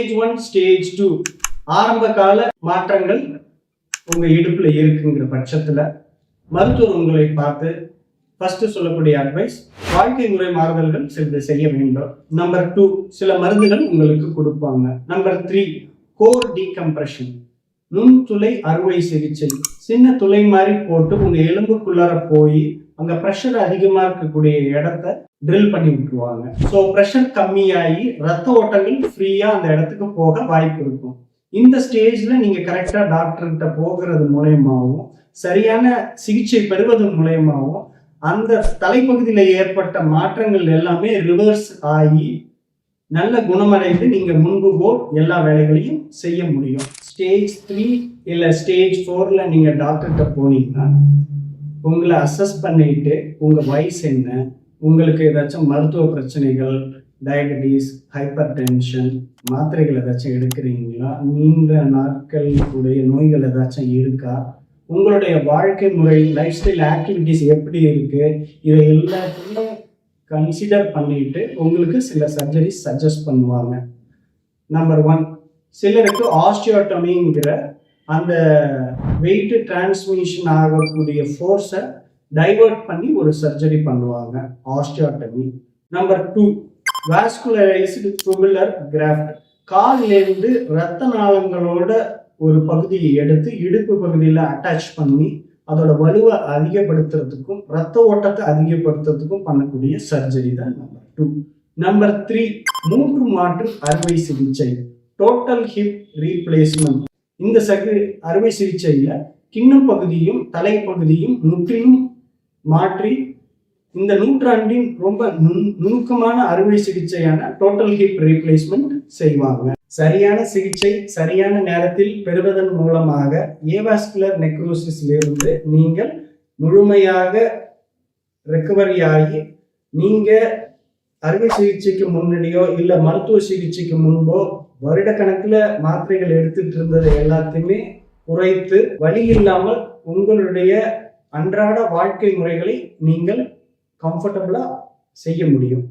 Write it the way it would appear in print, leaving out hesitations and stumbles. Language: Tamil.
ஸ்டேஜ் 1 ஸ்டேஜ் 2 ஆரம்ப கால மாற்றங்கள் உங்க இடுப்புல இருக்குங்கிற பட்சத்துல மருத்துவர் உங்களை பார்த்து ஃபர்ஸ்ட் சொல்லக்கூடிய அட்வைஸ், வாழ்க்கை முறை மாறுதல்கள் சிறிது செய்ய வேண்டும். நம்பர் 2, சில மருந்துகள் உங்களுக்கு கொடுப்பாங்க. நம்பர் 3, கோர் டீகம்ப்ரெஷன், நுண்துளை அறுவை சிகிச்சை. சின்ன துளை மாதிரி போட்டு உங்க எலும்புக்குள்ளார போய் அங்க ப்ரெஷர் அதிகமா இருக்கக்கூடிய இடத்த ட்ரில் பண்ணி விட்டுருவாங்க. ஸோ ப்ரெஷர் கம்மியாகி ரத்த ஓட்டங்கள் ஃப்ரீயா அந்த இடத்துக்கு போக வாய்ப்பு இருக்கும். இந்த ஸ்டேஜ்ல நீங்க கரெக்டா டாக்டர்கிட்ட போகிறது மூலயமாவும் சரியான சிகிச்சை பெறுவது மூலயமாவும் அந்த தலைப்பகுதியில ஏற்பட்ட மாற்றங்கள் எல்லாமே ரிவர்ஸ் ஆகி நல்ல குணமடைந்து நீங்க முன்பு போல் எல்லா வேலைகளையும் செய்ய முடியும். ஸ்டேஜ் 3 இல்ல ஸ்டேஜ் 4ல நீங்க டாக்டர்கிட்ட போனீங்கன்னா உங்களை அசஸ் பண்ணிட்டு உங்க வயசு என்ன, உங்களுக்கு ஏதாச்சும் மருத்துவ பிரச்சனைகள், டயபெட்டிஸ், ஹைப்பர் டென்ஷன், மாத்திரைகள் ஏதாச்சும் எடுக்கிறீங்களா, நீண்ட நாட்கள் உடைய நோய்கள் ஏதாச்சும் இருக்கா, உங்களுடைய வாழ்க்கை முறை லைஃப் ஸ்டைல் ஆக்டிவிட்டிஸ் எப்படி இருக்கு, இதை எல்லாத்தையும் கன்சிடர் பண்ணிட்டு உங்களுக்கு சில சர்ஜரிஸ் சஜஸ்ட் பண்ணுவாங்க. நம்பர் 1, சிலருக்கு ஆஸ்டியோட்டமிங்கிற அந்த வெயிட் டிரான்ஸ்மிஷன் ஆகக்கூடிய ஃபோர்ஸை டைவர்ட் பண்ணி ஒரு சர்ஜரி பண்ணுவாங்க, ஆஸ்டியோட்டமி. Number 2, வாஸ்குலரைஸ்டு ட்யூபுலர் craft. காலிலிருந்து இரத்த நாளங்களோட ஒரு பகுதியை எடுத்து இடுப்பு பகுதியில் அட்டாச் பண்ணி அதோட வலுவை அதிகப்படுத்துறதுக்கும் ரத்த ஓட்டத்தை அதிகப்படுத்துறதுக்கும் பண்ணக்கூடிய சர்ஜரி தான் நம்பர் 2. நம்பர் 3, மூன்று மாற்று அறுவை சிகிச்சை, டோட்டல் ஹிப் ரீப்ளேஸ்மெண்ட். இந்த அறுவை சிகிச்சையில கிண்ணம் பகுதியும் தலைப்பகுதியும் முற்றிலும் மாற்றி இந்த நூற்றாண்டின் ரொம்ப நுணுக்கமான அறுவை சிகிச்சையான டோட்டல் ஹிப் ரீப்ளேஸ்மெண்ட் செய்வாங்க. சரியான சிகிச்சை சரியான நேரத்தில் பெறுவதன் மூலமாக ஏவாஸ்குலர் நெக்ரோசிஸ்ல இருந்து நீங்கள் முழுமையாக ரெக்கவரி ஆகி நீங்க அறுவை சிகிச்சைக்கு முன்னாடியோ இல்ல மருத்துவ சிகிச்சைக்கு முன்போ வருடக்கணக்கில் மாத்திரைகள் எடுத்துட்டு இருந்ததை எல்லாத்தையுமே குறைத்து வலி இல்லாமல் உங்களுடைய அன்றாட வாழ்க்கை முறைகளை நீங்கள் கம்ஃபர்டபுளா செய்ய முடியும்.